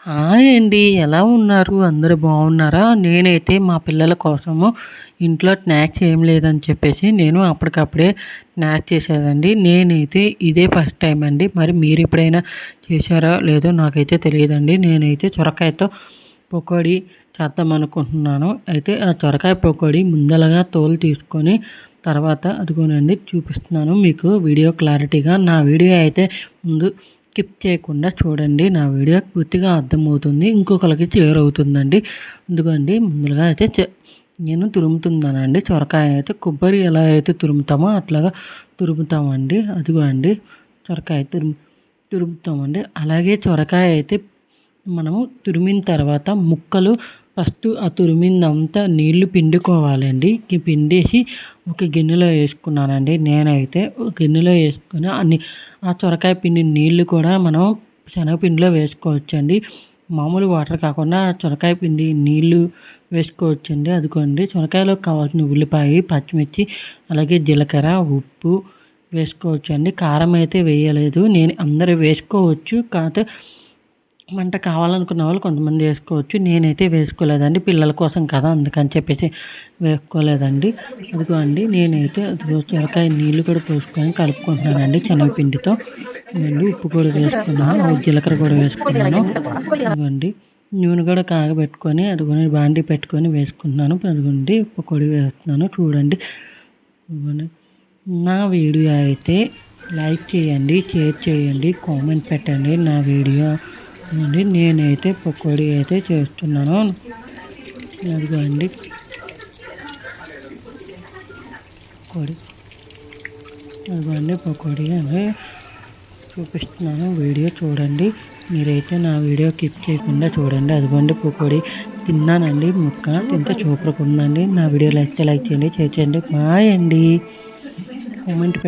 Hi అండి. ఎలా ఉన్నారు? అందరూ బాగున్నారా? నేనైతే మా పిల్లల కోసము ఇంట్లో స్నాక్స్ ఏం లేదని చెప్పేసి నేను అప్పటికప్పుడే స్నాక్స్ చేశానండి. నేనైతే ఇదే ఫస్ట్ టైం అండి. మరి మీరు ఎప్పుడైనా చేశారో లేదో నాకైతే తెలియదండి. నేనైతే సొరకాయతో పకోడీ చేద్దాం అనుకుంటున్నాను. అయితే ఆ సొరకాయ పకోడీ ముందలగా తోలు తీసుకొని తర్వాత అదిగోనండి చూపిస్తున్నాను మీకు వీడియో క్లారిటీగా. నా వీడియో అయితే ముందు స్కిప్ చేయకుండా చూడండి. నా వీడియో పూర్తిగా అర్థమవుతుంది, ఇంకొకరికి షేర్ అవుతుందండి. ఎందుకండి ముందుగా అయితే నేను తురుముతున్నానండి సొరకాయని. అయితే కొబ్బరి ఎలా అయితే తురుముతామో అట్లాగా తురుముతామండి. అదిగో అండి సొరకాయ తురుముతామండి. అలాగే సొరకాయ అయితే మనము తురిమిన తర్వాత ముక్కలు ఫస్ట్ ఆ తురిమిందంతా నీళ్లు పిండుకోవాలండి. పిండేసి ఒక గిన్నెలో వేసుకున్నానండి. నేనైతే ఒక గిన్నెలో వేసుకొని ఆ సొరకాయ పిండి నీళ్లు కూడా మనం శనగపిండిలో వేసుకోవచ్చండి. మామూలు వాటర్ కాకుండా సొరకాయ పిండి నీళ్లు వేసుకోవచ్చండి. అదిగోండి సొరకాయలో కావాల్సిన ఉల్లిపాయ, పచ్చిమిర్చి, అలాగే జీలకర్ర, ఉప్పు వేసుకోవచ్చండి. కారం అయితే వేయలేదు. నేను అందరూ వేసుకోవచ్చు, కాకపోతే మంట కావాలనుకున్న వాళ్ళు కొంతమంది వేసుకోవచ్చు. నేనైతే వేసుకోలేదండి, పిల్లల కోసం కదా అందుకని చెప్పేసి వేసుకోలేదండి. అదిగో అండి నేనైతే అదిగో సొరకాయ నీళ్ళు కూడా పోసుకొని కలుపుకుంటున్నానండి శనగపిండితో. ఇవ్వండి ఉప్పు కూడా వేసుకున్నాను, జీలకర్ర కూడా వేసుకున్నాను. ఇదిగోండి నూనె కూడా కాగబెట్టుకొని అదిగోని బాండి పెట్టుకొని వేసుకుంటున్నాను. అదిగోండి పకోడీ వేస్తున్నాను చూడండి. ఇదిగోండి నా వీడియో అయితే లైక్ చేయండి, షేర్ చేయండి, కామెంట్ పెట్టండి. నా వీడియో అండి నేనైతే పకోడీ అయితే చేస్తున్నాను. అదిగో అండి పకోడీ, అదిగో అండి పకోడీ అని చూపిస్తున్నాను. వీడియో చూడండి. మీరైతే నా వీడియో స్కిప్ చేయకుండా చూడండి. అదిగోండి పకోడీ తిన్నానండి. ముక్క తింటే సూపర్గా ఉందండి. నా వీడియో లైక్ చేయండి, షేర్ చేయండి. బాయ్ అండి. కామెంట్